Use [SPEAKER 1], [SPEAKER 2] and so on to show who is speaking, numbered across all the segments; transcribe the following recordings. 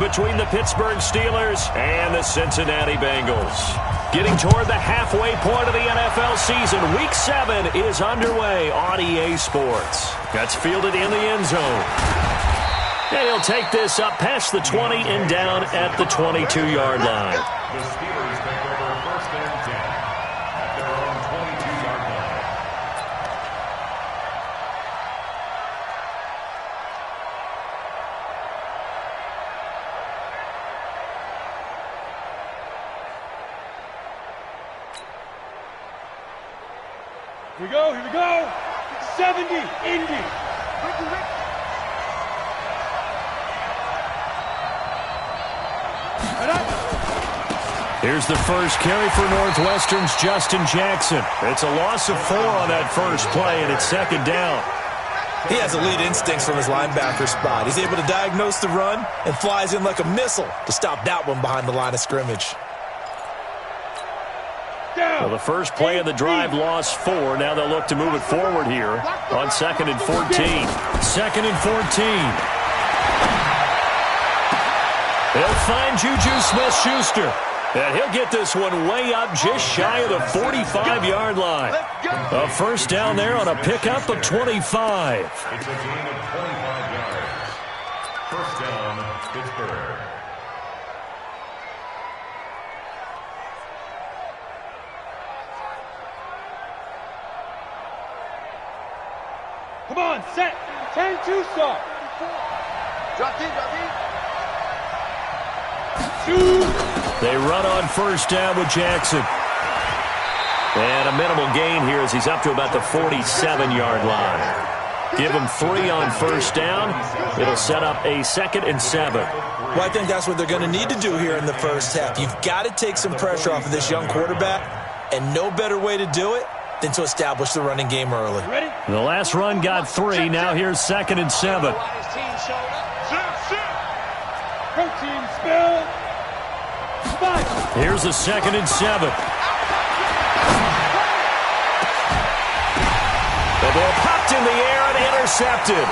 [SPEAKER 1] between the Pittsburgh Steelers and the Cincinnati Bengals. Getting toward the halfway point of the NFL season, Week 7 is underway on EA Sports. That's fielded in the end zone. And he'll take this up past the 20 and down at the 22-yard line.
[SPEAKER 2] The Steelers take over first and 10 at their own 22-yard line.
[SPEAKER 3] Here we go, here we go. 70, Indy.
[SPEAKER 1] Here's the first carry for Northwestern's Justin Jackson. It's a loss of 4 on that first play, and it's second down.
[SPEAKER 4] He has elite instincts from his linebacker spot. He's able to diagnose the run and flies in like a missile to stop that one behind the line of scrimmage.
[SPEAKER 1] Well, the first play of the drive lost 4. Now they'll look to move it forward here on 2nd and 14. 2nd and 14. They'll find Juju Smith-Schuster. And he'll get this one way up just shy of the 45-yard line. A first down there on a pickup of 25.
[SPEAKER 2] It's a gain of 25 yards. First down, Pittsburgh.
[SPEAKER 3] Come on, set. 10-2 start. Drop deep, drop deep. Shoot.
[SPEAKER 1] They run on first down with Jackson. And a minimal gain here as he's up to about the 47-yard line. Give him 3 on first down. It'll set up a 2nd and 7.
[SPEAKER 4] Well, I think that's what they're going to need to do here in the first half. You've got to take some pressure off of this young quarterback, and no better way to do it than to establish the running game early.
[SPEAKER 3] Ready?
[SPEAKER 1] The last run got 3. Now here's 2nd and 7.
[SPEAKER 3] Protein spill. 5.
[SPEAKER 1] Here's a 2nd and 7. The ball popped in the air and intercepted.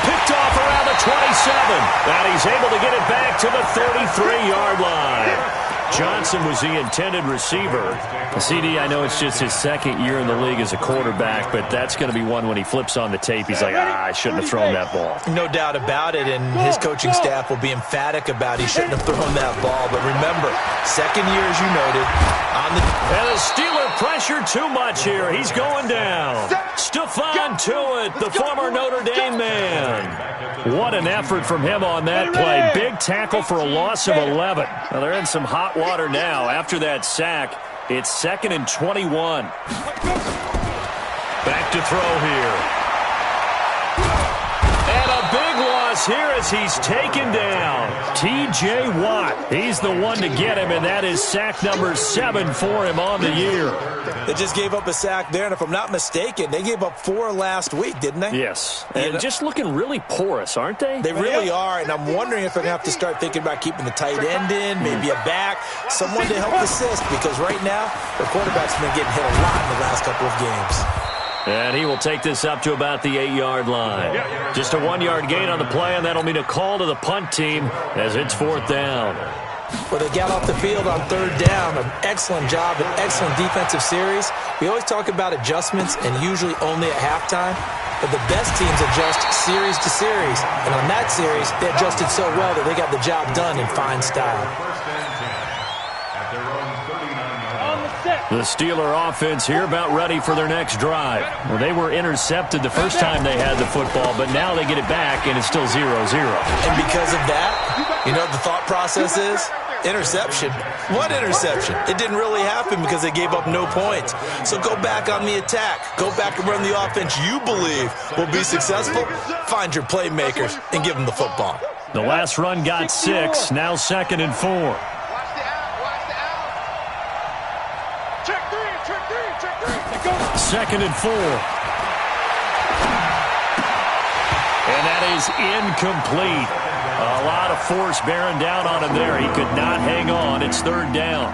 [SPEAKER 1] Picked off around the 27. And he's able to get it back to the 33-yard line. Johnson was the intended receiver. CD, I know it's just his 2nd year in the league as a quarterback, but that's going to be one when he flips on the tape. He's like, I shouldn't have thrown that ball.
[SPEAKER 4] No doubt about it, and his coaching staff will be emphatic about he shouldn't have thrown that ball. But remember, 2nd year, as you noted, on the...
[SPEAKER 1] And the Steeler pressure too much here. He's going down. Stephon Tuitt, the former Notre Dame man. What an effort from him on that play. Big tackle for a loss of 11. Now they're in some hot water now. After that sack, it's 2nd and 21. Back to throw here. And a big loss here as he's taken down. T.J. Watt. He's the one to get him, and that is sack number 7 for him on the year.
[SPEAKER 4] They just gave up a sack there, and if I'm not mistaken, they gave up 4 last week, didn't they?
[SPEAKER 1] Yes, and just looking really porous, aren't they?
[SPEAKER 4] They really are, and I'm wondering if they're going to have to start thinking about keeping the tight end in, maybe a back, someone to help assist, because right now, their quarterback's been getting hit a lot in the last couple of games.
[SPEAKER 1] And he will take this up to about the 8-yard line. Just a 1-yard gain on the play, and that'll mean a call to the punt team as it's 4th down.
[SPEAKER 4] Well, they got off the field on 3rd down. An excellent job, an excellent defensive series. We always talk about adjustments, and usually only at halftime. But the best teams adjust series to series. And on that series, they adjusted so well that they got the job done in fine style.
[SPEAKER 1] The Steeler offense here about ready for their next drive. Well, they were intercepted the first time they had the football, but now they get it back, and it's still 0-0.
[SPEAKER 4] And because of that, you know what the thought process is? Interception. What interception? It didn't really happen because they gave up no points. So go back on the attack. Go back and run the offense you believe will be successful. Find your playmakers and give them the football.
[SPEAKER 1] The last run got 6. Now 2nd and 4. Second and 4. And that is incomplete. A lot of force bearing down on him there. He could not hang on. It's 3rd down.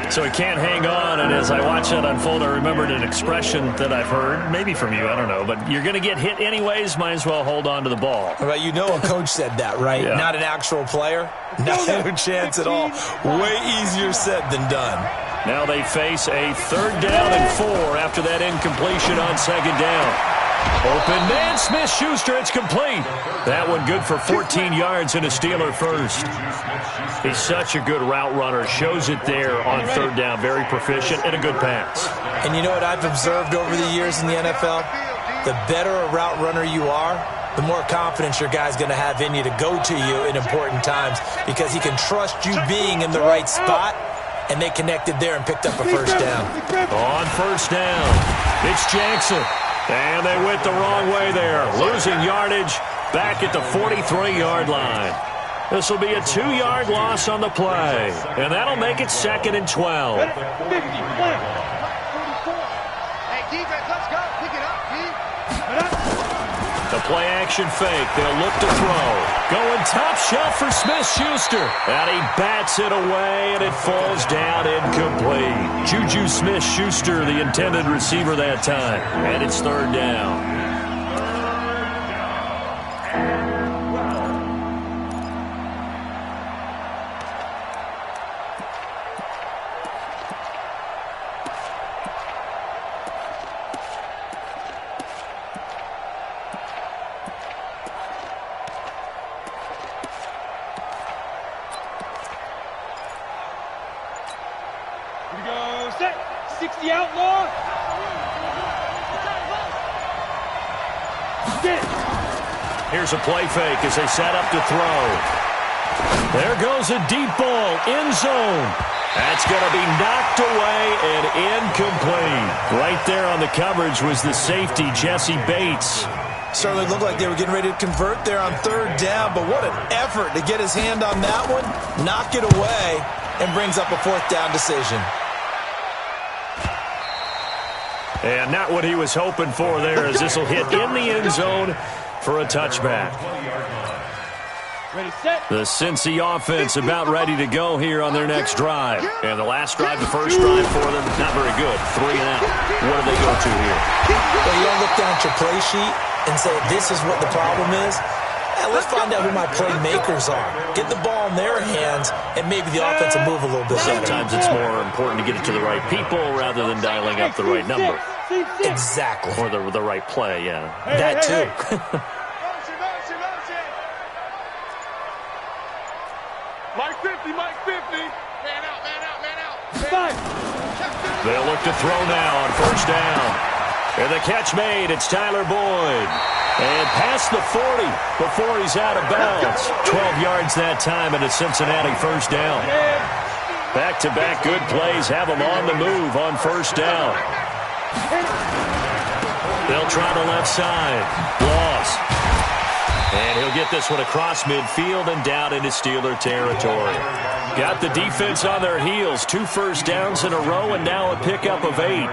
[SPEAKER 1] So he can't hang on, and as I watch that unfold, I remembered an expression that I've heard, maybe from you, I don't know, but you're going to get hit anyways, might as well hold on to the ball.
[SPEAKER 4] Well, you know a coach said that, right?
[SPEAKER 1] Yeah.
[SPEAKER 4] Not an actual player? No chance at all. Way easier said than done.
[SPEAKER 1] Now they face a 3rd down and 4 after that incompletion on 2nd down. Open man, Smith-Schuster, it's complete. That one good for 14 yards and a Steeler first. He's such a good route runner. Shows it there on 3rd down. Very proficient and a good pass.
[SPEAKER 4] And you know what I've observed over the years in the NFL? The better a route runner you are, the more confidence your guy's going to have in you to go to you in important times because he can trust you being in the right spot, and they connected there and picked up a 1st down.
[SPEAKER 1] On 1st down, it's Jackson. And they went the wrong way there. Losing yardage back at the 43-yard line. This will be a 2-yard loss on the play. And that'll make it 2nd and 12.
[SPEAKER 3] Hey, defense, let's go. Pick it up, D.
[SPEAKER 1] The play action fake. They'll look to throw. Going top shelf for Smith-Schuster. And he bats it away, and it falls down incomplete. Juju Smith-Schuster, the intended receiver that time. And it's 3rd down.
[SPEAKER 3] Here we go, set. 60 outlaw. Get.
[SPEAKER 1] Here's a play fake as they set up to throw. There goes a deep ball, end zone. That's going to be knocked away and incomplete. Right there on the coverage was the safety, Jesse Bates.
[SPEAKER 4] Certainly looked like they were getting ready to convert there on 3rd down, but what an effort to get his hand on that one, knock it away, and brings up a 4th down decision.
[SPEAKER 1] And not what he was hoping for there, as this will hit in the end zone for a touchback.
[SPEAKER 3] Ready, set.
[SPEAKER 1] The Cincy offense about ready to go here on their next drive. And the last drive, the first drive for them, not very good. 3 and out. What do they go to here?
[SPEAKER 4] Well, you don't look down at your play sheet and say, this is what the problem is. And let's find out who my playmakers are. Get the ball in their hands, and maybe the offense will move a little bit better.
[SPEAKER 1] Sometimes it's more important to get it to the right people rather than dialing up the right number.
[SPEAKER 4] Exactly.
[SPEAKER 1] Or the right play, yeah.
[SPEAKER 4] That too.
[SPEAKER 3] Mike 50, Mike 50. Man out, man out, man out. 5.
[SPEAKER 1] They'll look to throw now on 1st down. And the catch made, it's Tyler Boyd. And past the 40 before he's out of bounds. 12 yards that time and a Cincinnati 1st down. Back-to-back good plays have him on the move on 1st down. They'll try the left side. Loss. And he'll get this one across midfield and down into Steeler territory. Got the defense on their heels. 2 first downs in a row and now a pickup of 8.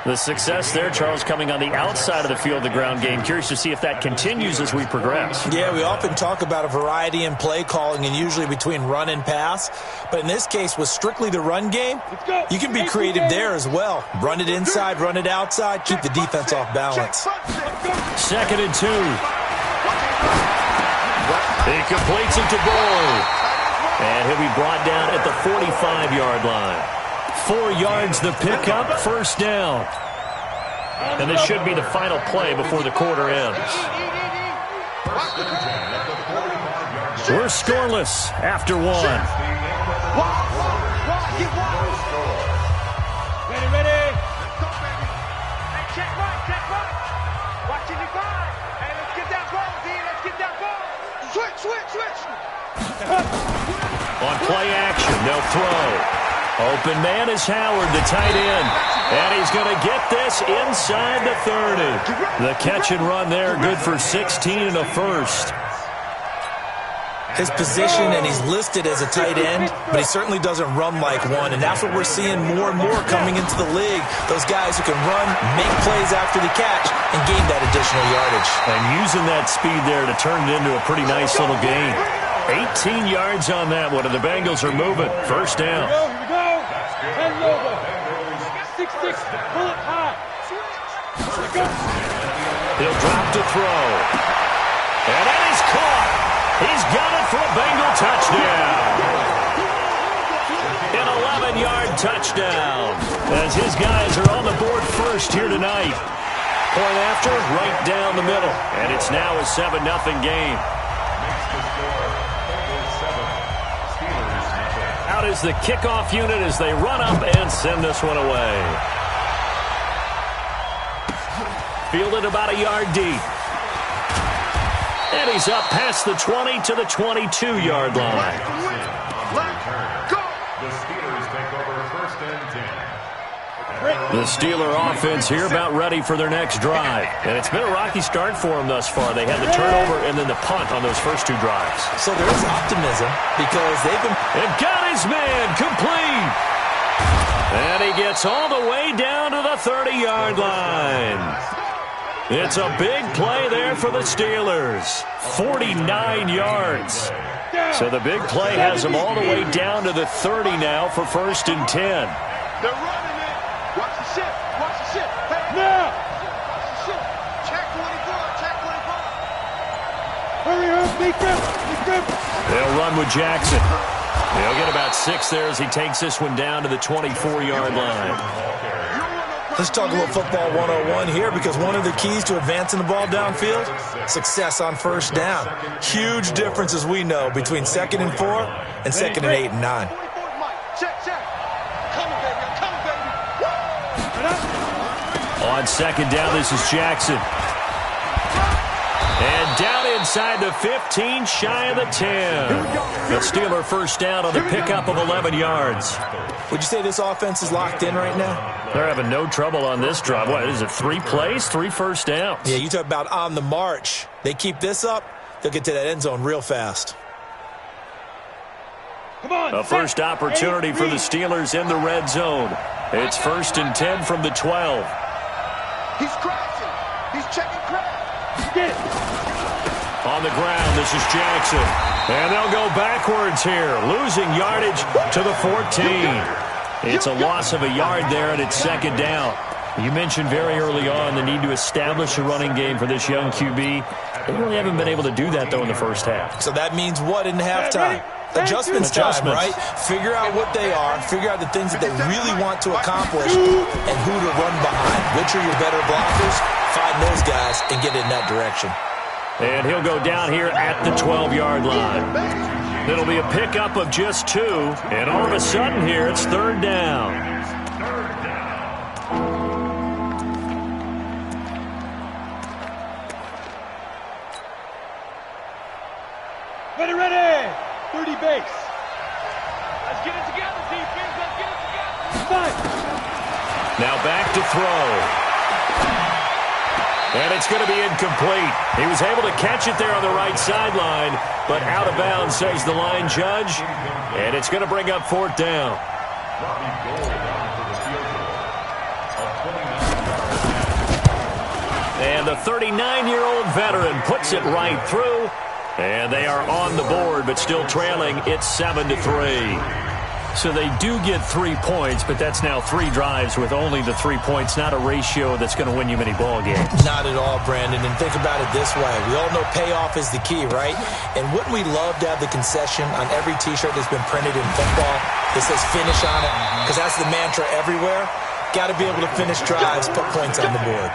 [SPEAKER 1] The success there, Charles, coming on the outside of the field, the ground game. Curious to see if that continues as we progress.
[SPEAKER 4] Yeah, we often talk about a variety in play calling and usually between run and pass. But in this case, with strictly the run game, you can be creative there as well. Run it inside, run it outside, keep the defense off balance.
[SPEAKER 1] 2nd and 2. He completes it to Boyd. And he'll be brought down at the 45-yard line. 4 yards the pickup, 1st down. And this should be the final play before the quarter ends. We're scoreless after 1.
[SPEAKER 3] Ready, ready. Hey, check right. Watch it, 5. Hey, let's get that ball, D. Let's get that ball. Switch.
[SPEAKER 1] On play action, they'll throw. Open man is Howard, the tight end. And he's going to get this inside the 30. The catch and run there, good for 16 and a first.
[SPEAKER 4] His position, and he's listed as a tight end, but he certainly doesn't run like one. And that's what we're seeing more and more coming into the league. Those guys who can run, make plays after the catch, and gain that additional yardage.
[SPEAKER 1] And using that speed there to turn it into a pretty nice little gain. 18 yards on that one, and the Bengals are moving. 1st down.
[SPEAKER 3] Here we go. Head over. 6-6. Pull it high.
[SPEAKER 1] He'll drop to throw. And that is caught. He's got it for a Bengal touchdown. An 11-yard touchdown. As his guys are on the board first here tonight. Point after, right down the middle. And it's now a 7-0 game. Out is the kickoff unit as they run up and send this one away. Fielded about a yard deep. And he's up past the 20 to the 22-yard line. The Steeler offense here about ready for their next drive. And it's been a rocky start for them thus far. They had the turnover and then the punt on those first two drives.
[SPEAKER 4] So there is optimism because they've been...
[SPEAKER 1] And got his man complete. And he gets all the way down to the 30-yard line. It's a big play there for the Steelers. 49 yards. So the big play has them all the way down to the 30 now for 1st and 10.
[SPEAKER 3] They're running it. Watch the ship. Watch the ship. Hey, now. Watch the ship. Check 24. Check 24. Hurry up, defense.
[SPEAKER 1] They'll run with Jackson. They'll get about 6 there as he takes this one down to the 24-yard line.
[SPEAKER 4] Let's talk a little football 101 here because one of the keys to advancing the ball downfield, success on first down. Huge difference, as we know, between 2nd and 4 and 2nd and 8 and 9.
[SPEAKER 3] Check. Coming, baby. I'm coming, baby.
[SPEAKER 1] On 2nd down, this is Jackson. And down inside the 15, shy of the 10. The Steeler first down on the pickup of 11 yards.
[SPEAKER 4] Would you say this offense is locked in right now?
[SPEAKER 1] They're having no trouble on this drive. What is it, 3 plays, 3 first downs?
[SPEAKER 4] Yeah, you talk about on the march. They keep this up, they'll get to that end zone real fast.
[SPEAKER 3] Come on.
[SPEAKER 1] A first opportunity for the Steelers in the red zone. It's 1st and 10 from the 12.
[SPEAKER 3] He's crashing. He's checking crash.
[SPEAKER 1] On the ground, this is Jackson. And they'll go backwards here, losing yardage to the 14. It's a loss of a yard there, and it's 2nd down. You mentioned very early on the need to establish a running game for this young QB. They really haven't been able to do that, though, in the first half.
[SPEAKER 4] So that means what in halftime? Adjustments time, right? Figure out what they are, figure out the things that they really want to accomplish, and who to run behind. Which are your better blockers? Find those guys and get in that direction.
[SPEAKER 1] And he'll go down here at the 12-yard line. It'll be a pickup of just 2, and all of a sudden here it's 3rd down.
[SPEAKER 3] Ready. 30 base. Let's get it together, defense. Let's get it together. Fine.
[SPEAKER 1] Now back to throw. And it's going to be incomplete. He was able to catch it there on the right sideline, but out of bounds, says the line judge. And it's going to bring up 4th down. And the 39-year-old veteran puts it right through. And they are on the board, but still trailing. It's 7-3. So they do get 3 points, but that's now 3 drives with only the 3 points, not a ratio that's going to win you many ball games.
[SPEAKER 4] Not at all, Brandon. And think about it this way. We all know payoff is the key, right? And wouldn't we love to have the concession on every T-shirt that's been printed in football that says finish on it? Because that's the mantra everywhere. Got to be able to finish drives, put points on the board.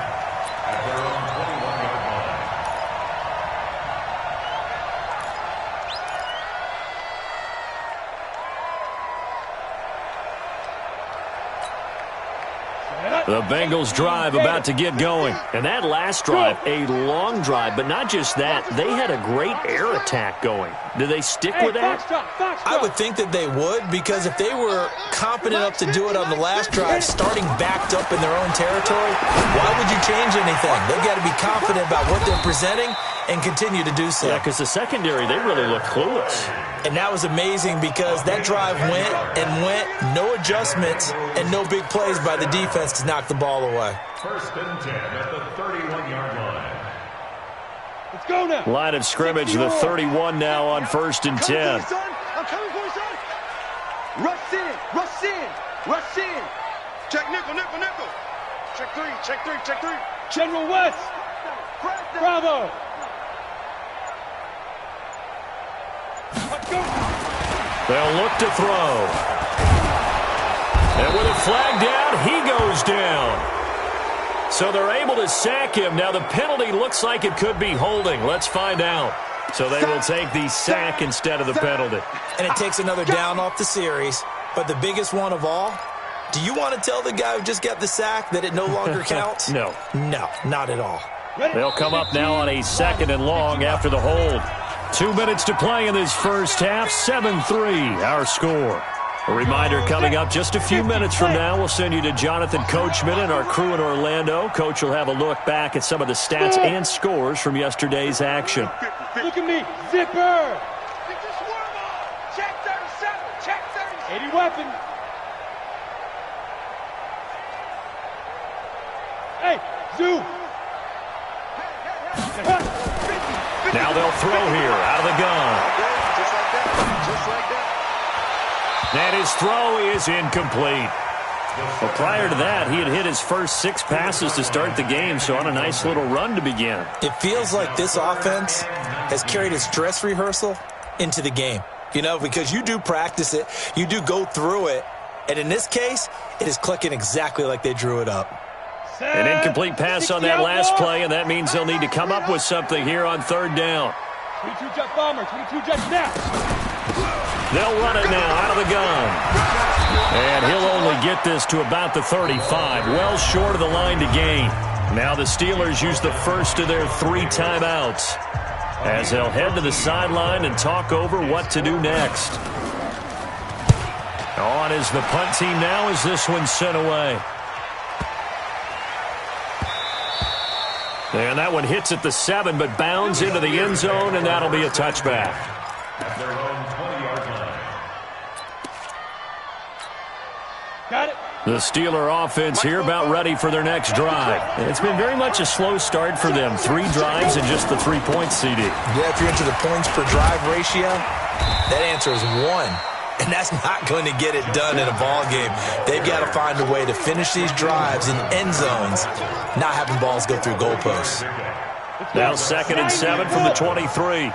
[SPEAKER 1] The Bengals drive about to get going. And that last drive, a long drive, but not just that. They had a great air attack going. Do they stick with that?
[SPEAKER 4] I would think that they would, because if they were confident enough to do it on the last drive, starting backed up in their own territory, why would you change anything? They've got to be confident about what they're presenting and continue to do so.
[SPEAKER 1] Yeah, because the secondary, they really look clueless.
[SPEAKER 4] And that was amazing because that drive went and went, no adjustments and no big plays by the defense to knock the ball away.
[SPEAKER 2] 1st and 10 at the 31-yard line.
[SPEAKER 3] Let's go now.
[SPEAKER 1] Line of scrimmage, the 31 now on 1st and 10.
[SPEAKER 3] I'm coming for you, son. Rush in. Rush in. Check nickel, nickel, nickel. Check three, check three, check three. General West. Bravo. Let's go.
[SPEAKER 1] They'll look to throw. And with a flag down, he goes down. So they're able to sack him. Now the penalty looks like it could be holding. Let's find out. So they will take the sack instead of the penalty.
[SPEAKER 4] And it takes another down off the series. But the biggest one of all, do you want to tell the guy who just got the sack that it no longer counts?
[SPEAKER 1] No.
[SPEAKER 4] No, not at all.
[SPEAKER 1] They'll come up now on a 2nd and long after the hold. 2 minutes to play in this first half. 7-3, our score. A reminder coming up just a few minutes from now. We'll send you to Jonathan Coachman and our crew in Orlando. Coach will have a look back at some of the stats and scores from yesterday's action.
[SPEAKER 3] Look at me. Zipper. Check 37. Check 37. 80 weapon. Hey, Zoo.
[SPEAKER 1] Now they'll throw here out of the gun.
[SPEAKER 3] Just like that. Just like that.
[SPEAKER 1] And his throw is incomplete. Well, prior to that, he had hit his first 6 passes to start the game, so on a nice little run to begin.
[SPEAKER 4] It feels like this offense has carried its dress rehearsal into the game. You know, because you do practice it, you do go through it, and in this case, it is clicking exactly like they drew it up.
[SPEAKER 1] An incomplete pass on that last play, and that means they'll need to come up with something here on 3rd down.
[SPEAKER 3] 22 jet bomber, 22 jet snap.
[SPEAKER 1] They'll run it now out of the gun. And he'll only get this to about the 35, well short of the line to gain. Now the Steelers use the first of their 3 timeouts as they'll head to the sideline and talk over what to do next. On is the punt team now as this one's sent away. And that one hits at the 7, but bounds into the end zone, and that'll be a touchback.
[SPEAKER 2] At their own 20-yard line.
[SPEAKER 3] Got it.
[SPEAKER 1] The Steeler offense here about ready for their next drive. It's been very much a slow start for them. 3 drives and just the 3 points, CD.
[SPEAKER 4] Yeah, if you're into the points per drive ratio, that answer is 1. And that's not going to get it done in a ball game. They've got to find a way to finish these drives in end zones, not having balls go through goalposts.
[SPEAKER 1] Now 2nd and 7 from the 23.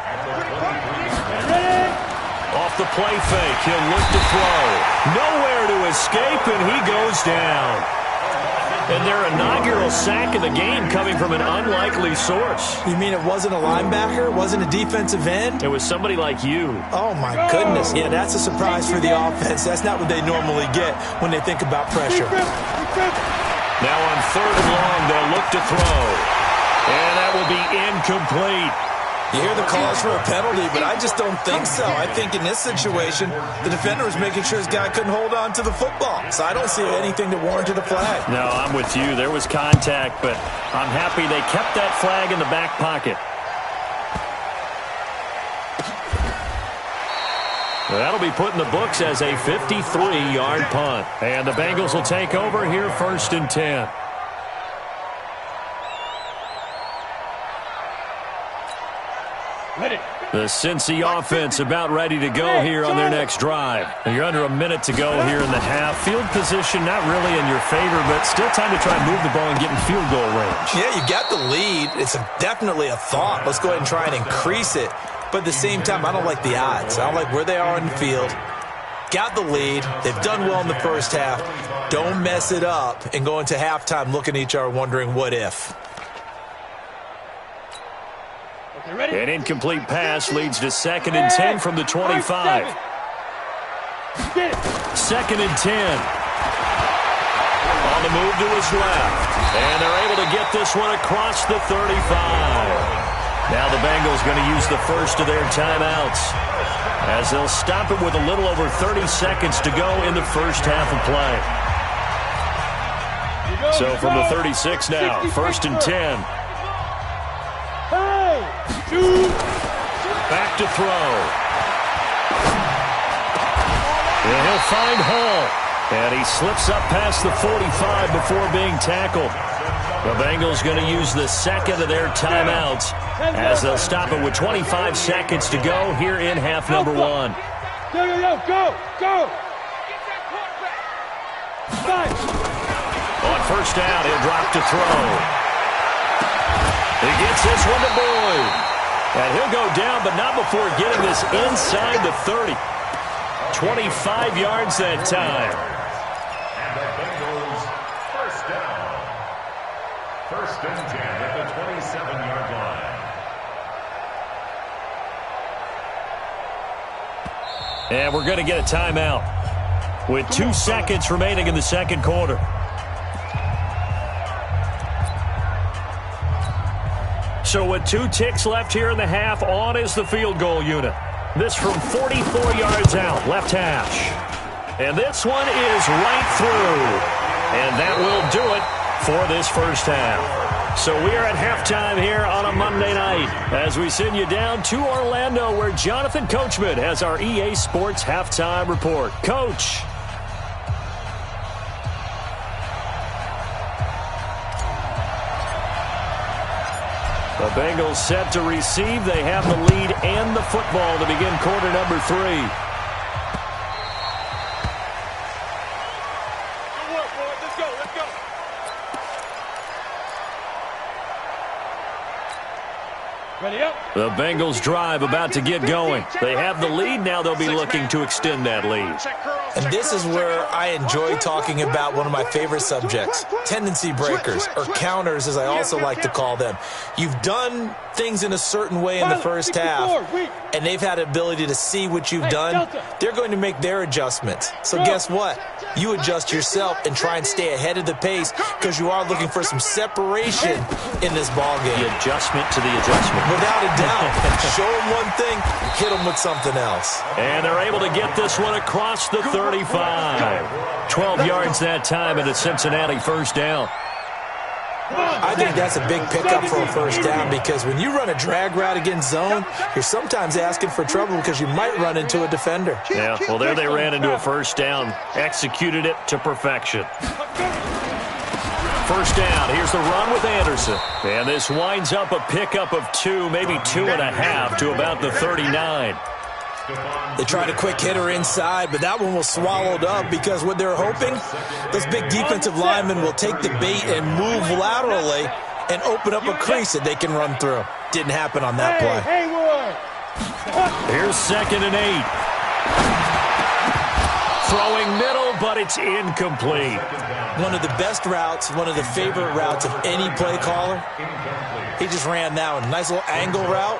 [SPEAKER 1] Off the play fake, he'll look to throw. Nowhere to escape, and he goes down. And their inaugural sack of the game coming from an unlikely source.
[SPEAKER 4] You mean it wasn't a linebacker? It wasn't a defensive end?
[SPEAKER 1] It was somebody like you.
[SPEAKER 4] Oh, my goodness. Yeah, that's a surprise for the offense. That's not what they normally get when they think about pressure.
[SPEAKER 1] Now on 3rd and long, they'll look to throw. And that will be incomplete.
[SPEAKER 4] You hear the calls for a penalty, but I just don't think so. I think in this situation, the defender was making sure his guy couldn't hold on to the football. So I don't see anything that warranted a flag.
[SPEAKER 1] No, I'm with you. There was contact, but I'm happy they kept that flag in the back pocket. That'll be put in the books as a 53-yard punt. And the Bengals will take over here 1st and 10. The Cincy offense about ready to go here on their next drive. You're under a minute to go here in the half. Field position not really in your favor, but still time to try and move the ball and get in field goal range.
[SPEAKER 4] Yeah, you got the lead. It's definitely a thought. Let's go ahead and try and increase it. But at the same time, I don't like the odds. I don't like where they are in the field. Got the lead. They've done well in the first half. Don't mess it up and go into halftime looking at each other wondering what if.
[SPEAKER 1] An incomplete pass leads to 2nd and 10 from the 25. 2nd and 10. On the move to his left. And they're able to get this one across the 35. Now the Bengals going to use the first of their timeouts as they'll stop it with a little over 30 seconds to go in the first half of play. So from the 36 now, 1st and 10. Back to throw. And he'll find Hall. And he slips up past the 45 before being tackled. The Bengals going to use the 2nd of their timeouts as they'll stop it with 25 seconds to go here in half number 1.
[SPEAKER 3] Go, go, go, go.
[SPEAKER 1] On first down, he'll drop to throw. He gets this one to Boyd. And he'll go down, but not before getting this inside the 30. 25 yards that time.
[SPEAKER 2] And the Bengals first down. First and 10 at the 27-yard line.
[SPEAKER 1] And we're going to get a timeout with 2 seconds remaining in the second quarter. So with 2 ticks left here in the half, on is the field goal unit. This from 44 yards out, left hash. And this one is right through. And that will do it for this first half. So we are at halftime here on a Monday night as we send you down to Orlando where Jonathan Coachman has our EA Sports halftime report. Coach. The Bengals set to receive. They have the lead and the football to begin quarter number 3.
[SPEAKER 3] Good work, boys. Let's go. Let's go. Ready up.
[SPEAKER 1] The Bengals drive about to get going. They have the lead. Now they'll be looking to extend that lead.
[SPEAKER 4] And this is where I enjoy talking about one of my favorite subjects, tendency breakers, or counters as I also like to call them. You've done things in a certain way in the first half, and they've had the ability to see what you've done. They're going to make their adjustments. So guess what? You adjust yourself and try and stay ahead of the pace because you are looking for some separation in this ballgame.
[SPEAKER 1] The adjustment to the adjustment.
[SPEAKER 4] Without a doubt. Show them one thing, hit them with something else.
[SPEAKER 1] And they're able to get this one across the 35. 12 yards that time and a Cincinnati first down.
[SPEAKER 4] I think that's a big pickup for a first down because when you run a drag route against zone, you're sometimes asking for trouble because you might run into a defender.
[SPEAKER 1] Yeah, well, there they ran into a first down. Executed it to perfection. First down, here's the run with Anderson. And this winds up a pickup of 2, maybe 2.5 to about the 39.
[SPEAKER 4] They tried a quick hitter inside, but that one was swallowed up because what they're hoping, those big defensive linemen will take the bait and move laterally and open up a crease that they can run through. Didn't happen on that play.
[SPEAKER 1] Here's 2nd and 8. Throwing middle, but it's incomplete.
[SPEAKER 4] One of the best routes, one of the favorite routes of any play caller. He just ran that one. Nice little angle route.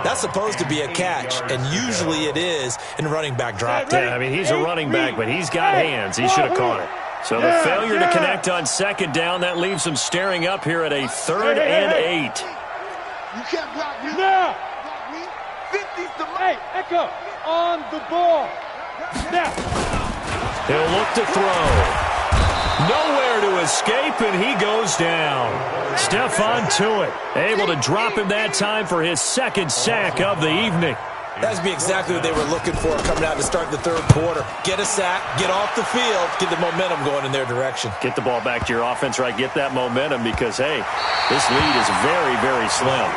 [SPEAKER 4] That's supposed to be a catch, and usually it is in running back drop.
[SPEAKER 1] Yeah, I mean, he's a running back, but he's got hands. He should have caught it. So the failure to connect on 2nd down, that leaves him staring up here at a 3rd and 8.
[SPEAKER 3] You can't block me. Now. 50's the hey, Echo, on the ball. Now.
[SPEAKER 1] He'll look to throw. Nowhere to escape, and he goes down. Stephon Tuitt able to drop him that time for his 2nd sack of the evening.
[SPEAKER 4] That'd be exactly what they were looking for coming out to start the 3rd quarter. Get a sack, get off the field, get the momentum going in their direction.
[SPEAKER 1] Get the ball back to your offense, right? Get that momentum because, hey, this lead is very, very slim.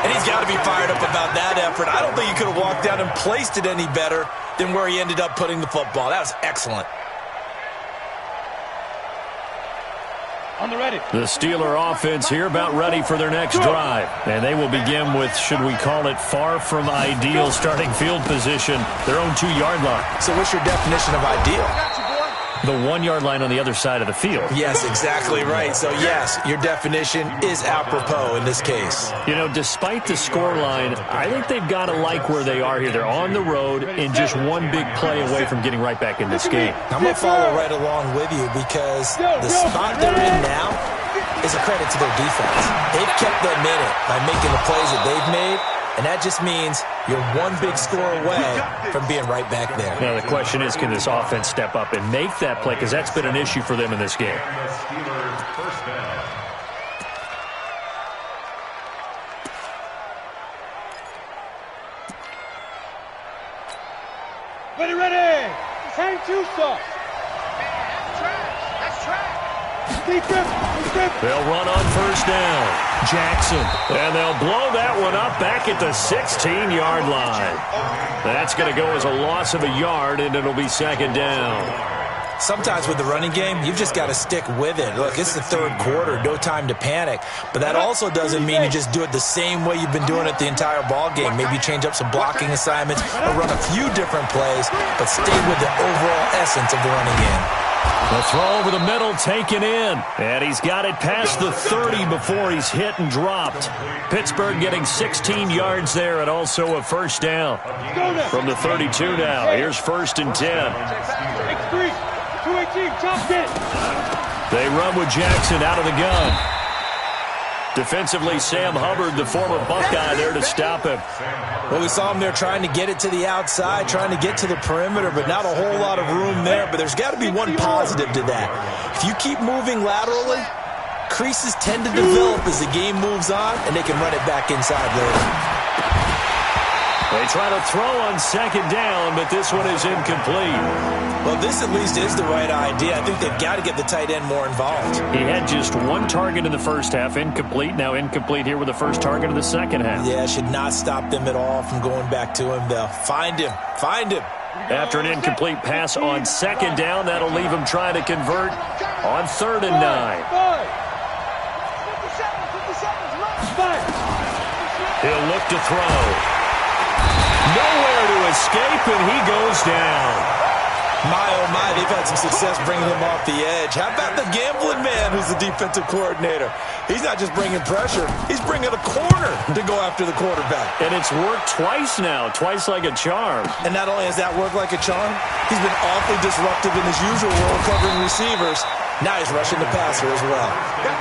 [SPEAKER 4] And he's got to be fired up about that effort. I don't think he could have walked down and placed it any better than where he ended up putting the football. That was excellent.
[SPEAKER 3] On the ready.
[SPEAKER 1] The Steeler offense here about ready for their next drive. And they will begin with, should we call it, far from ideal starting field position, their own 2-yard line.
[SPEAKER 4] So what's your definition of ideal?
[SPEAKER 1] The 1-yard line on the other side of the field.
[SPEAKER 4] Yes, exactly right. So, yes, your definition is apropos in this case.
[SPEAKER 1] You know, despite the scoreline, I think they've got to like where they are here. They're on the road and just one big play away from getting right back in this game.
[SPEAKER 4] I'm going to follow right along with you because the spot they're in now is a credit to their defense. They've kept them in it by making the plays that they've made, and that just means you're one big score away from being right back there.
[SPEAKER 1] Now, the question is, can this offense step up and make that play? Because that's been an issue for them in this game.
[SPEAKER 3] Ready, ready. Hang two stuff. That's track.
[SPEAKER 1] They'll run on first down. Jackson. And they'll blow that one up back at the 16-yard line. That's going to go as a loss of a yard, and it'll be 2nd down.
[SPEAKER 4] Sometimes with the running game, you've just got to stick with it. Look, it's the third quarter, no time to panic. But that also doesn't mean you just do it the same way you've been doing it the entire ball game. Maybe change up some blocking assignments or run a few different plays, but stay with the overall essence of the running game.
[SPEAKER 1] The throw over the middle taken in, and he's got it past the 30 before he's hit and dropped. Pittsburgh getting 16 yards there and also a first down. From the 32 now, here's 1st and 10.
[SPEAKER 3] X3, 218, top 10.
[SPEAKER 1] They run with Jackson out of the gun. Defensively, Sam Hubbard, the former Buckeye, there to stop him.
[SPEAKER 4] Well, we saw him there trying to get it to the outside, trying to get to the perimeter, but not a whole lot of room there. But there's got to be one positive to that. If you keep moving laterally, creases tend to develop as the game moves on, and they can run it back inside later.
[SPEAKER 1] They try to throw on 2nd down, but this one is incomplete.
[SPEAKER 4] Well, this at least is the right idea. I think they've got to get the tight end more involved.
[SPEAKER 1] He had just 1 target in the first half, incomplete. Now incomplete here with the first target of the second half.
[SPEAKER 4] Yeah, should not stop them at all from going back to him. They'll find him. Find him.
[SPEAKER 1] After an incomplete pass on 2nd down, that'll leave him trying to convert on 3rd and 9. He'll look to throw. Nowhere to escape, and he goes down.
[SPEAKER 4] My, oh my, they've had some success bringing him off the edge. How about the gambling man who's the defensive coordinator? He's not just bringing pressure. He's bringing a corner to go after the quarterback.
[SPEAKER 1] And it's worked twice now, twice like a charm.
[SPEAKER 4] And not only has that worked like a charm, he's been awfully disruptive in his usual role covering receivers. Now he's rushing the passer as well.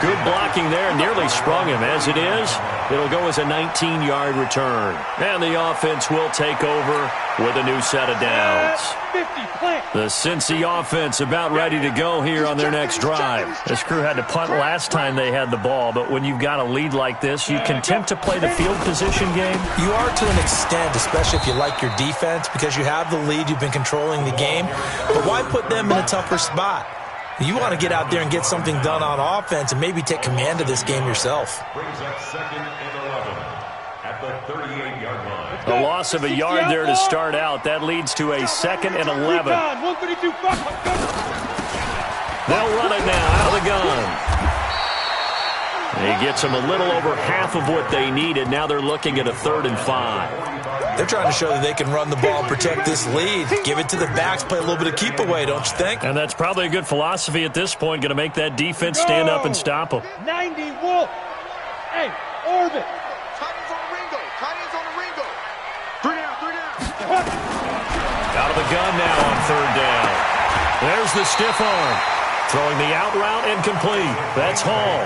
[SPEAKER 1] Good blocking there, nearly sprung him. As it is, it'll go as a 19-yard return. And the offense will take over with a new set of downs. The Cincy offense about ready to go here on their next drive. This crew had to punt last time they had the ball, but when you've got a lead like this, you can attempt to play the field position game.
[SPEAKER 4] You are to an extent, especially if you like your defense, because you have the lead, you've been controlling the game. But why put them in a tougher spot? You want to get out there and get something done on offense and maybe take command of this game yourself.
[SPEAKER 2] Brings up 2nd and 11 at the 38-yard line.
[SPEAKER 1] A loss of a yard there to start out. That leads to a 2nd and 11. They'll run it now out of the gun. He gets them a little over half of what they needed. Now they're looking at a 3rd and 5.
[SPEAKER 4] They're trying to show that they can run the ball and protect this lead. Give it to the backs, play a little bit of keep away, don't you think?
[SPEAKER 1] And that's probably a good philosophy at this point. Going to make that defense stand up and stop them.
[SPEAKER 3] 90 Wolf. Hey, orbit.
[SPEAKER 5] Tight ends on the Ringo. Tight ends on the Ringo. 3 down.
[SPEAKER 1] Out of the gun now on 3rd down. There's the stiff arm. Throwing the out route incomplete. That's Hall.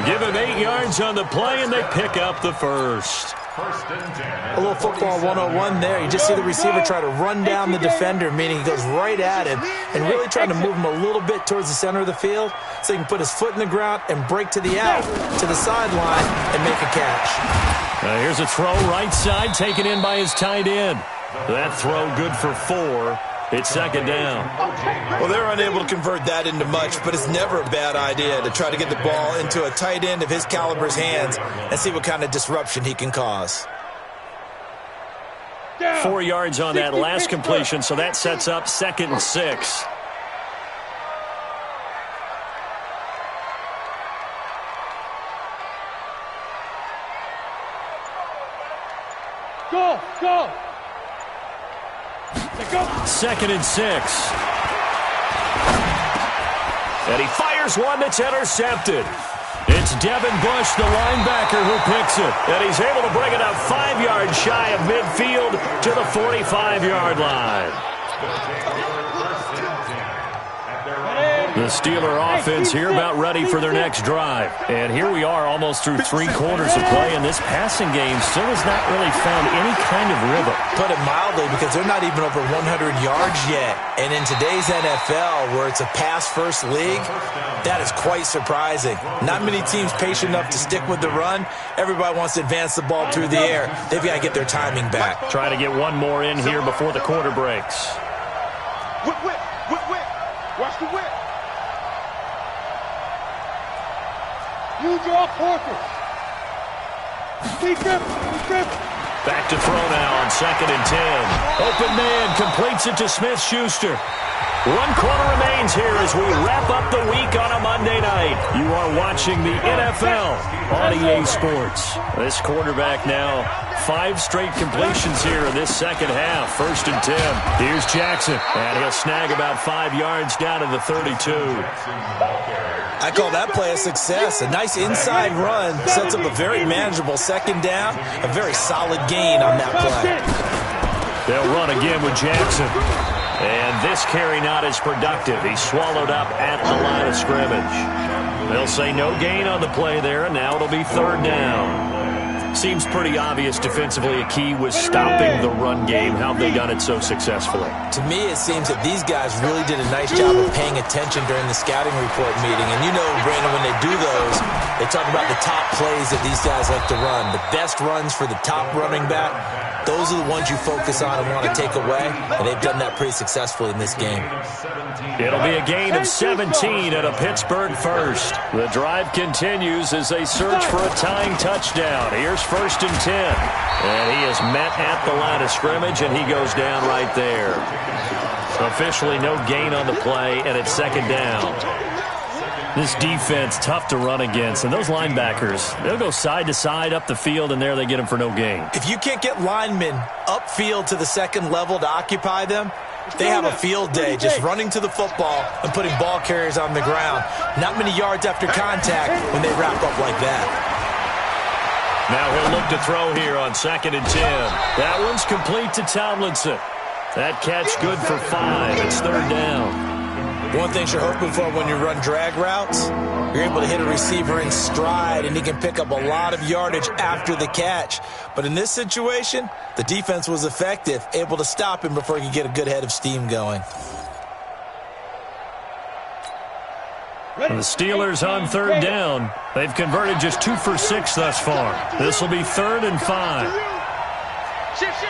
[SPEAKER 1] Give him 8 yards on the play, and they pick up the first.
[SPEAKER 4] A little football 101 there. You just see the receiver try to run down the defender, meaning he goes right at him and really trying to move him a little bit towards the center of the field so he can put his foot in the ground and break to the out, to the sideline, and make a catch.
[SPEAKER 1] Here's a throw right side taken in by his tight end. That throw good for 4. It's 2nd down.
[SPEAKER 4] Well, they're unable to convert that into much, but it's never a bad idea to try to get the ball into a tight end of his caliber's hands and see what kind of disruption he can cause.
[SPEAKER 1] 4 yards on that last completion, so that sets up 2nd and 6.
[SPEAKER 3] Go, go.
[SPEAKER 1] 2nd and 6. And he fires one that's intercepted. It's Devin Bush, the linebacker, who picks it. And he's able to bring it up 5 yards shy of midfield to the 45-yard line. The Steeler offense here about ready for their next drive. And here we are almost through 3 quarters of play, and this passing game still has not really found any kind of rhythm.
[SPEAKER 4] Put it mildly, because they're not even over 100 yards yet. And in today's NFL, where it's a pass-first league, that is quite surprising. Not many teams patient enough to stick with the run. Everybody wants to advance the ball through the air. They've got to get their timing back.
[SPEAKER 1] Try to get one more in here before the quarter breaks.
[SPEAKER 5] Whip, whip, whip, whip. Watch the whip.
[SPEAKER 3] You draw porters. Keep dribbling, keep dribbling.
[SPEAKER 1] Back to throw now on 2nd and 10. Open man completes it to Smith-Schuster. 1 quarter remains here as we wrap up the week on a Monday night. You are watching the NFL on EA Sports. This quarterback now 5 straight completions here in this second half. 1st and 10. Here's Jackson, and he'll snag about 5 yards down to the 32.
[SPEAKER 4] I call that play a success. A nice inside run sets up a very manageable 2nd down. A very solid gain on that play.
[SPEAKER 1] They'll run again with Jackson. And this carry not as productive. He's swallowed up at the line of scrimmage. They'll say no gain on the play there, and now it'll be 3rd down. Seems pretty obvious defensively a key was stopping the run game. How have they done it so successfully?
[SPEAKER 4] To me, it seems that these guys really did a nice job of paying attention during the scouting report meeting. And you know, Brandon, when they do those, they talk about the top plays that these guys like to run. The best runs for the top running back, those are the ones you focus on and want to take away. And they've done that pretty successfully in this game.
[SPEAKER 1] It'll be a gain of 17 at a Pittsburgh first. The drive continues as they search for a tying touchdown. Here's 1st and 10. And he is met at the line of scrimmage, and he goes down right there. Officially no gain on the play, and it's 2nd down. This defense, tough to run against. And those linebackers, they'll go side to side up the field, and there they get them for no gain.
[SPEAKER 4] If you can't get linemen upfield to the 2nd level to occupy them, they have a field day just running to the football and putting ball carriers on the ground. Not many yards after contact when they wrap up like that.
[SPEAKER 1] Now he'll look to throw here on 2nd and 10. That one's complete to Tomlinson. That catch good for 5. It's 3rd down.
[SPEAKER 4] One thing you're hoping for when you run drag routes, you're able to hit a receiver in stride, and he can pick up a lot of yardage after the catch. But in this situation, the defense was effective, able to stop him before he could get a good head of steam going.
[SPEAKER 1] The Steelers on 3rd down. They've converted just 2 for 6 thus far. This will be 3rd and 5.
[SPEAKER 3] Shift.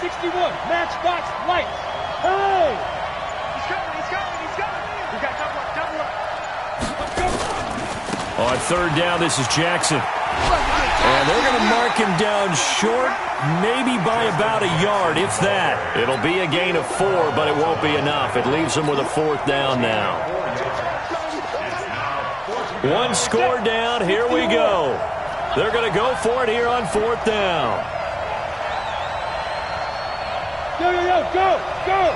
[SPEAKER 3] 61, matchbox lights. Hey! We got double up.
[SPEAKER 1] On 3rd down, this is Jackson. And they're going to mark him down short, maybe by about a yard, if that. It'll be a gain of 4, but it won't be enough. It leaves them with a 4th down now. 1 score down. Here we go. They're going to go for it here on 4th down.
[SPEAKER 3] Go!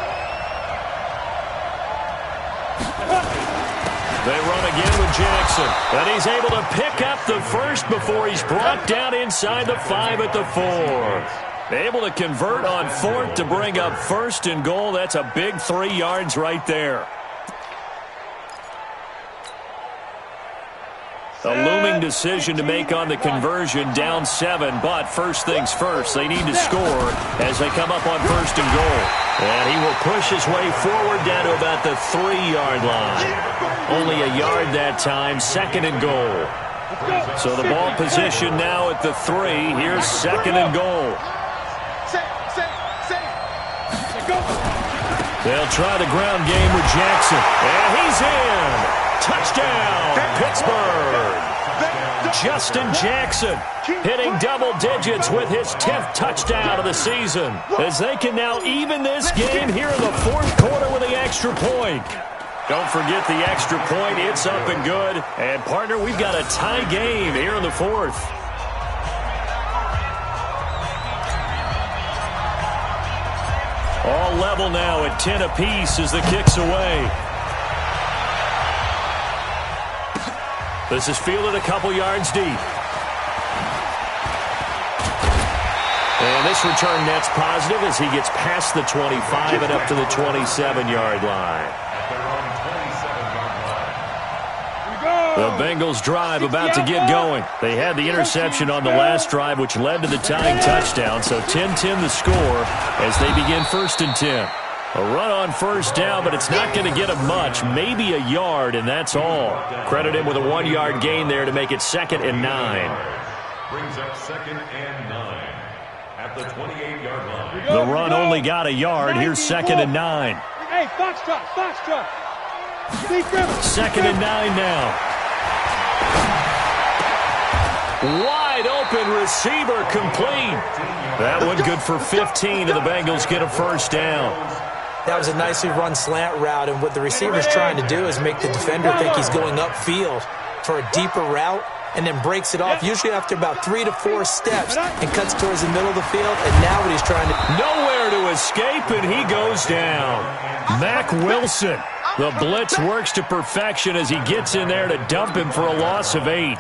[SPEAKER 1] They run again with Jackson, and he's able to pick up the first before he's brought down inside the 5 at the 4. Able to convert on 4th to bring up 1st and goal. That's a big 3 yards right there. A looming decision to make on the conversion, down 7, but first things first, they need to score as they come up on 1st and goal. And he will push his way forward down to about the 3-yard line. Only a yard that time, 2nd and goal. So the ball position now at the 3. Here's 2nd and goal. They'll try the ground game with Jackson. And he's in. Touchdown, Pittsburgh. Justin Jackson hitting double digits with his 10th touchdown of the season, as they can now even this game here in the 4th quarter with the extra point. Don't forget the extra point. It's up and good. And, partner, we've got a tie game here in the 4th. All level now at 10 apiece as the kick's away. This is fielded a couple yards deep. And this return net's positive as he gets past the 25 and up to the 27-yard line. The Bengals drive about to get going. They had the interception on the last drive, which led to the tying touchdown. So 10-10 the score as they begin 1st and 10. A run on 1st down, but it's not going to get him much. Maybe a yard, and that's all. Credit him with a 1-yard gain there to make it 2nd and 9.
[SPEAKER 2] Brings up 2nd and 9 at the 28-yard line.
[SPEAKER 1] The run only got a yard. Here's 2nd and 9.
[SPEAKER 3] Hey, Foxtrot.
[SPEAKER 1] 2nd and 9 now. Wide open receiver complete. That one good for 15, and the Bengals get a first down.
[SPEAKER 4] That was a nicely run slant route, and what the receiver's trying to do is make the defender think he's going upfield for a deeper route, and then breaks it off, usually after about 3 to 4 steps, and cuts towards the middle of the field, and now what he's trying to...
[SPEAKER 1] Nowhere to escape, and he goes down. Mack Wilson. The blitz works to perfection as he gets in there to dump him for a loss of 8.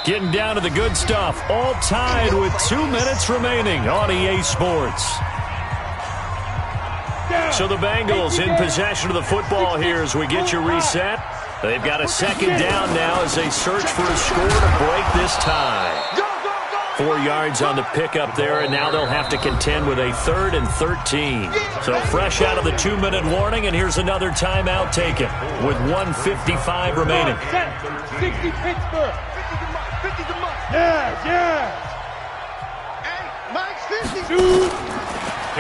[SPEAKER 1] Getting down to the good stuff. All tied with 2 minutes remaining on EA Sports. So the Bengals in possession of the football here as we get you reset. They've got a second down now as they search for a score to break this tie. 4 yards on the pickup there, and now they'll have to contend with a 3rd and 13. So fresh out of the 2-minute warning, and here's another timeout taken with 1:55 remaining.
[SPEAKER 3] 60 Pittsburgh. 50 to Mike. Yeah. Hey, Mike's 50.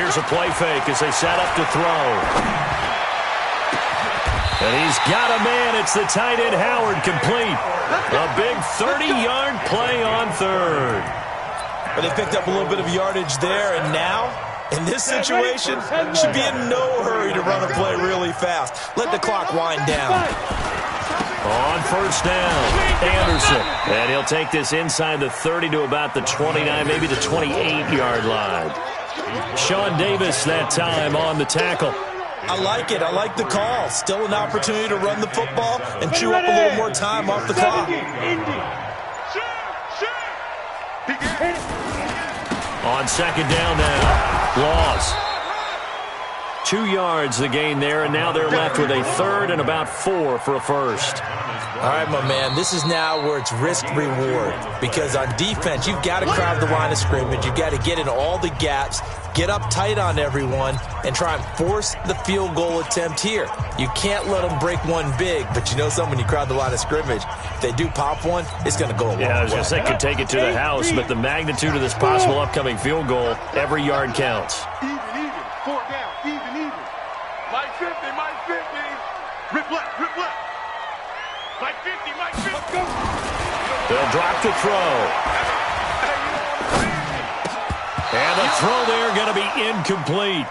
[SPEAKER 1] Here's a play fake as they set up to throw. And he's got a man. It's the tight end Howard complete. A big 30-yard play on 3rd.
[SPEAKER 4] But they picked up a little bit of yardage there, and now, in this situation, should be in no hurry to run a play really fast. Let the clock wind down.
[SPEAKER 1] On first down, Anderson. And he'll take this inside the 30 to about the 29, maybe the 28-yard line. Sean Davis that time on the tackle.
[SPEAKER 4] I like it. I like the call. Still an opportunity to run the football and chew up a little more time off the clock.
[SPEAKER 1] On second down now, Laws. 2 yards the gain there, and now they're left with a 3rd and about 4 for a first.
[SPEAKER 4] All right, my man, this is now where it's risk-reward, because on defense, you've got to crowd the line of scrimmage. You've got to get in all the gaps, get up tight on everyone, and try and force the field goal attempt here. You can't let them break one big, but you know something, when you crowd the line of scrimmage, if they do pop one, it's going to go a long way.
[SPEAKER 1] Yeah, I was going to say, could take it to the house, but the magnitude of this possible upcoming field goal, every yard counts.
[SPEAKER 5] Even. 4 down. Even. Mike 50. Rip left. Mike 50.
[SPEAKER 1] They'll drop to throw. And the throw there going to be incomplete.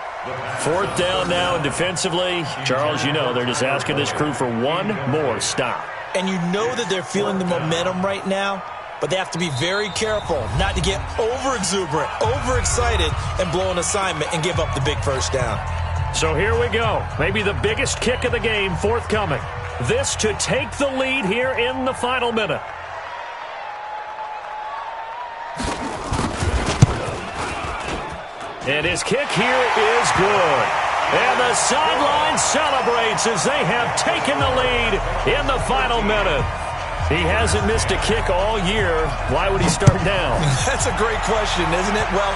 [SPEAKER 1] 4th down now, and defensively, Charles, you know, they're just asking this crew for one more stop.
[SPEAKER 4] And you know that they're feeling the momentum right now, but they have to be very careful not to get over-exuberant, overexcited, and blow an assignment and give up the big first down.
[SPEAKER 1] So here we go. Maybe the biggest kick of the game forthcoming. This to take the lead here in the final minute. And his kick here is good. And the sideline celebrates as they have taken the lead in the final minute. He hasn't missed a kick all year. Why would he start now?
[SPEAKER 4] That's a great question, isn't it? Well,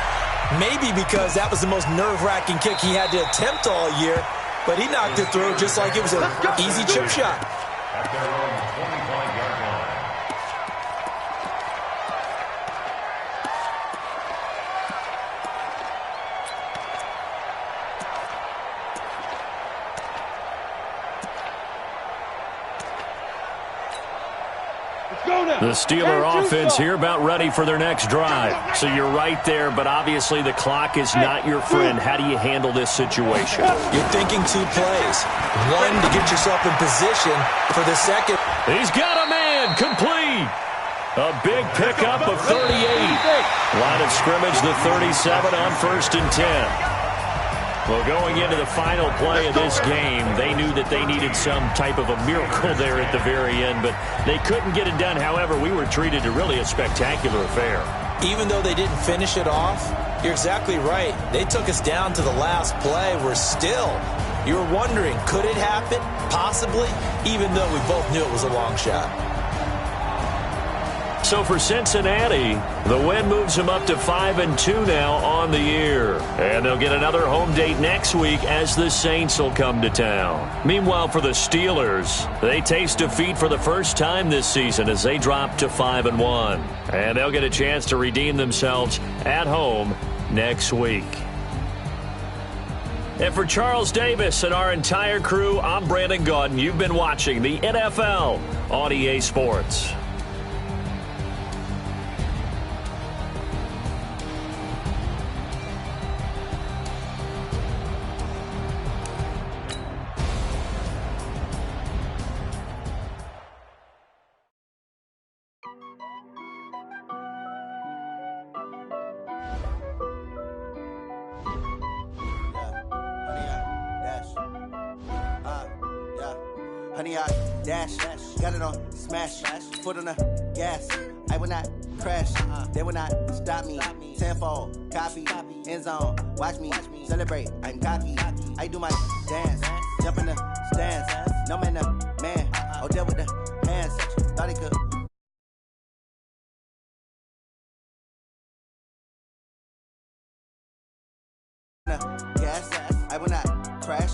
[SPEAKER 4] maybe because that was the most nerve-wracking kick he had to attempt all year, but he knocked it through just like it was an easy chip shot.
[SPEAKER 2] At their own 25-yard line.
[SPEAKER 1] The Steeler offense here about ready for their next drive. So you're right there, but obviously the clock is not your friend. How do you handle this situation?
[SPEAKER 4] You're thinking 2 plays. One, to get yourself in position for the second.
[SPEAKER 1] He's got a man complete. A big pickup of 38. Line of scrimmage, the 37 on 1st and 10. Well, going into the final play of this game, they knew that they needed some type of a miracle there at the very end, but they couldn't get it done. However, we were treated to really a spectacular affair.
[SPEAKER 4] Even though they didn't finish it off, you're exactly right. They took us down to the last play. We're still, you were wondering, could it happen? Possibly, even though we both knew it was a long shot.
[SPEAKER 1] So for Cincinnati, the win moves them up to 5-2 now on the year. And they'll get another home date next week as the Saints will come to town. Meanwhile, for the Steelers, they taste defeat for the first time this season as they drop to 5-1. And they'll get a chance to redeem themselves at home next week. And for Charles Davis and our entire crew, I'm Brandon Gaudin. You've been watching the NFL on EA Sports.
[SPEAKER 6] Honey, I dash, got it on smash, foot on the gas. I will not crash, they will not stop me. Tenfold, copy, end zone, watch me celebrate. I'm cocky, I do my dance, jump in the stands. No man, man, oh, deal with the hands. Thought he could. Gas, I will not crash.